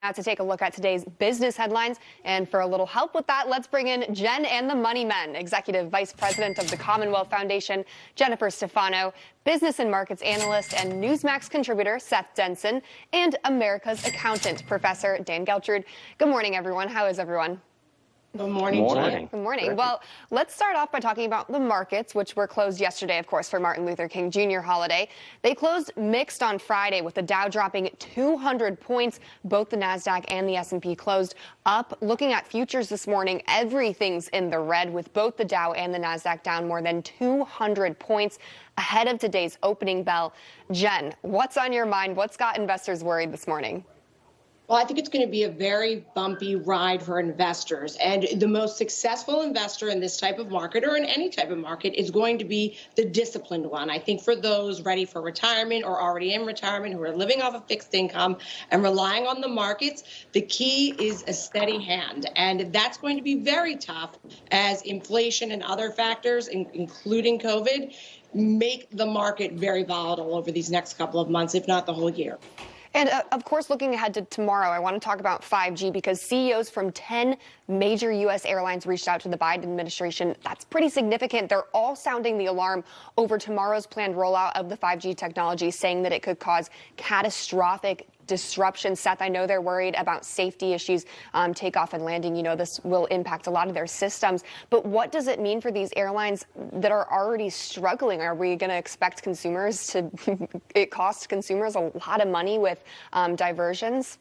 Now to take a look at today's business headlines. And for a little help with that, let's bring in Jen and the Money Men, Executive Vice President of the Commonwealth Foundation, Jennifer Stefano, Business and Markets Analyst and NewsMax contributor, Seth Denson, and America's Accountant, Professor Dan Geltrude. Good morning, everyone. How is everyone? Good morning, Jen. Good morning. Well, let's start off by talking about the markets, which were closed yesterday, of course, for Martin Luther King Jr. holiday. They closed mixed on Friday, with the Dow dropping 200 points. Both the NASDAQ and the S&P closed up. Looking at futures this morning, everything's in the red, with both the Dow and the NASDAQ down more than 200 points ahead of today's opening bell. Jen, what's on your mind? What's got investors worried this morning? Well, I think it's going to be a very bumpy ride for investors. And the most successful investor in this type of market, or in any type of market, is going to be the disciplined one. I think for those ready for retirement or already in retirement who are living off a fixed income and relying on the markets, the key is a steady hand. And that's going to be very tough as inflation and other factors, including COVID, make the market very volatile over these next couple of months, if not the whole year. And of course, looking ahead to tomorrow, I want to talk about 5G because CEOs from 10 major U.S. airlines reached out to the Biden administration. That's pretty significant. They're all sounding the alarm over tomorrow's planned rollout of the 5G technology, saying that it could cause catastrophic disruption. Seth, I know they're worried about safety issues, takeoff and landing. You know, this will impact a lot of their systems. But what does it mean for these airlines that are already struggling? Are we going to expect consumers to, it costs consumers a lot of money with diversions?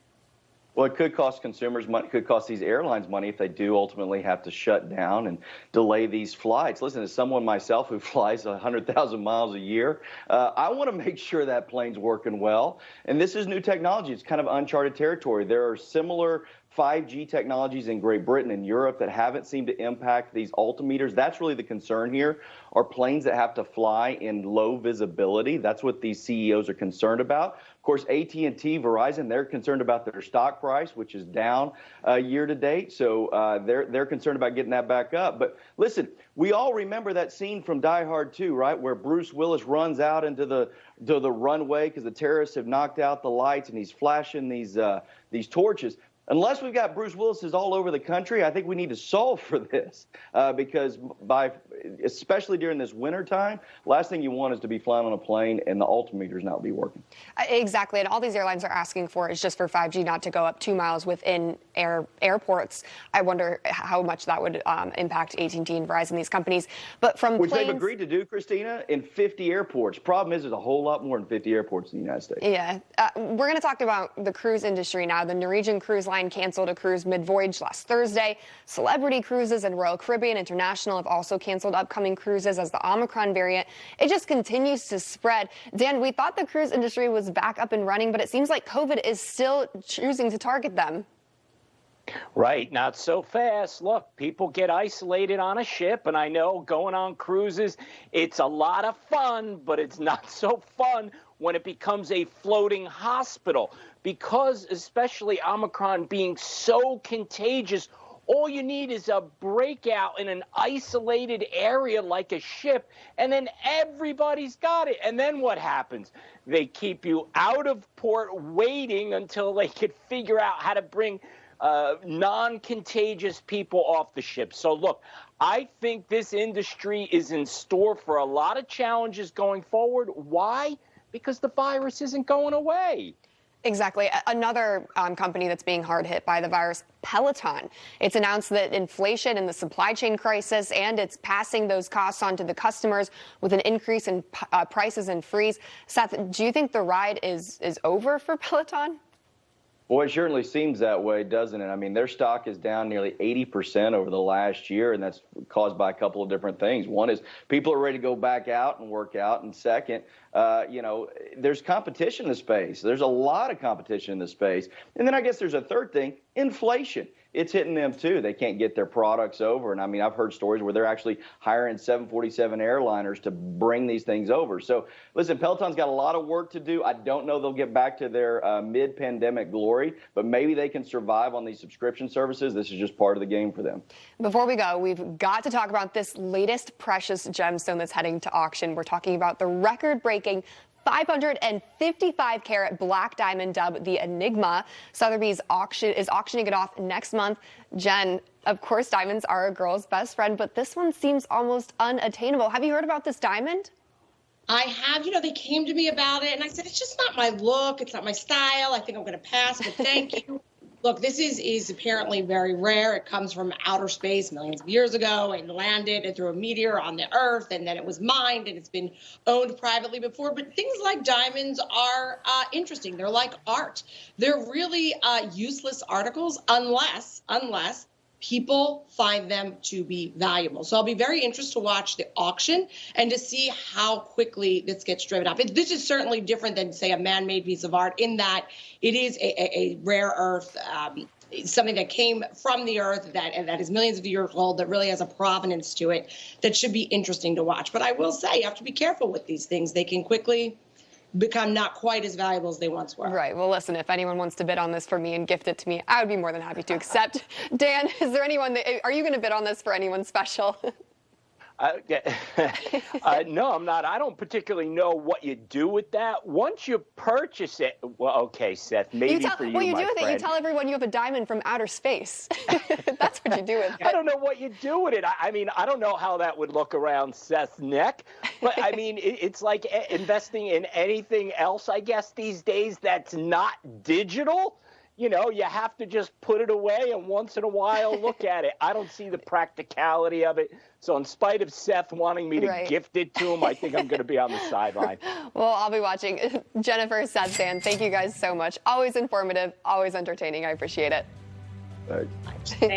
Well, it could cost consumers money, could cost these airlines money if they do ultimately have to shut down and delay these flights. Listen, as someone myself who flies 100,000 miles a year, I want to make sure that plane's working well. And this is new technology. It's kind of uncharted territory. There are similar 5G technologies in Great Britain and Europe that haven't seemed to impact these altimeters. That's really the concern here, are planes that have to fly in low visibility. That's what these CEOs are concerned about. Of course, AT&T, Verizon, they're concerned about their stock price, which is down year to date. So they're concerned about getting that back up. But listen, we all remember that scene from Die Hard 2, right, where Bruce Willis runs out into the runway because the terrorists have knocked out the lights and he's flashing these torches. Unless we've got Bruce Willis's all over the country, I think we need to solve for this because especially during this winter time, last thing you want is to be flying on a plane and the altimeters not be working. Exactly. And all these airlines are asking for is just for 5G not to go up 2 miles within airports. I wonder how much that would impact AT&T and Verizon, these companies. But from Which they've agreed to do, Christina, in 50 airports. Problem is, there's a whole lot more than 50 airports in the United States. Yeah. We're going to talk about the cruise industry now. The Norwegian Cruise Line canceled a cruise mid-voyage last Thursday. Celebrity Cruises and Royal Caribbean International have also canceled upcoming cruises as the Omicron variant. It just continues to spread. Dan, we thought the cruise industry was back up and running, but it seems like COVID is still choosing to target them. Right, not so fast. Look, people get isolated on a ship, and I know going on cruises, it's a lot of fun, but it's not so fun when it becomes a floating hospital. Because especially Omicron being so contagious, all you need is a breakout in an isolated area like a ship, and then everybody's got it. And then what happens? They keep you out of port waiting until they could figure out how to bring non-contagious people off the ship. So look, I think this industry is in store for a lot of challenges going forward. Why? Because the virus isn't going away. Exactly. Another company that's being hard hit by the virus, Peloton. It's announced that inflation and the supply chain crisis, and it's passing those costs on to the customers with an increase in prices and fees. Seth, do you think the ride is over for Peloton? Boy, it certainly seems that way, doesn't it? I mean, their stock is down nearly 80% over the last year, and that's caused by a couple of different things. One is people are ready to go back out and work out, and second, there's competition in the space. There's a lot of competition in the space. And then I guess there's a third thing, inflation. It's hitting them too. They can't get their products over. And I mean, I've heard stories where they're actually hiring 747 airliners to bring these things over. So listen, Peloton's got a lot of work to do. I don't know they'll get back to their mid-pandemic glory, but maybe they can survive on these subscription services. This is just part of the game for them. Before we go, we've got to talk about this latest precious gemstone that's heading to auction. We're talking about the record-breaking 555 carat black diamond dubbed the Enigma. Sotheby's is auctioning it off next month. Jen, of course, diamonds are a girl's best friend, but this one seems almost unattainable. Have you heard about this diamond? I have. They came to me about it, and I said, it's just not my look. It's not my style. I think I'm going to pass, but thank you. Look, this is apparently very rare. It comes from outer space millions of years ago and landed and through a meteor on the Earth, and then it was mined, and it's been owned privately before. But things like diamonds are interesting. They're like art. They're really useless articles unless people find them to be valuable. So I'll be very interested to watch the auction and to see how quickly this gets driven up. This is certainly different than, say, a man-made piece of art in that it is a rare earth, something that came from the earth that is millions of years old, that really has a provenance to it that should be interesting to watch. But I will say you have to be careful with these things. They can quickly become not quite as valuable as they once were. Right. Well, listen, if anyone wants to bid on this for me and gift it to me, I would be more than happy to accept. Dan, is there anyone are you going to bid on this for anyone special? No, I'm not. I don't particularly know what you do with that. Once you purchase it, well, okay, Seth, maybe for you, what you my do with friend. it, you tell everyone you have a diamond from outer space. That's what you do with it. I don't know what you do with it. I mean, I don't know how that would look around Seth's neck. But, I mean, it's like investing in anything else, I guess, these days that's not digital. You have to just put it away and once in a while look at it. I don't see the practicality of it. So in spite of Seth wanting me to gift it to him, I think I'm going to be on the sideline. Well, I'll be watching. Jennifer, Seth, Dan, thank you guys so much. Always informative, always entertaining. I appreciate it. Thank you.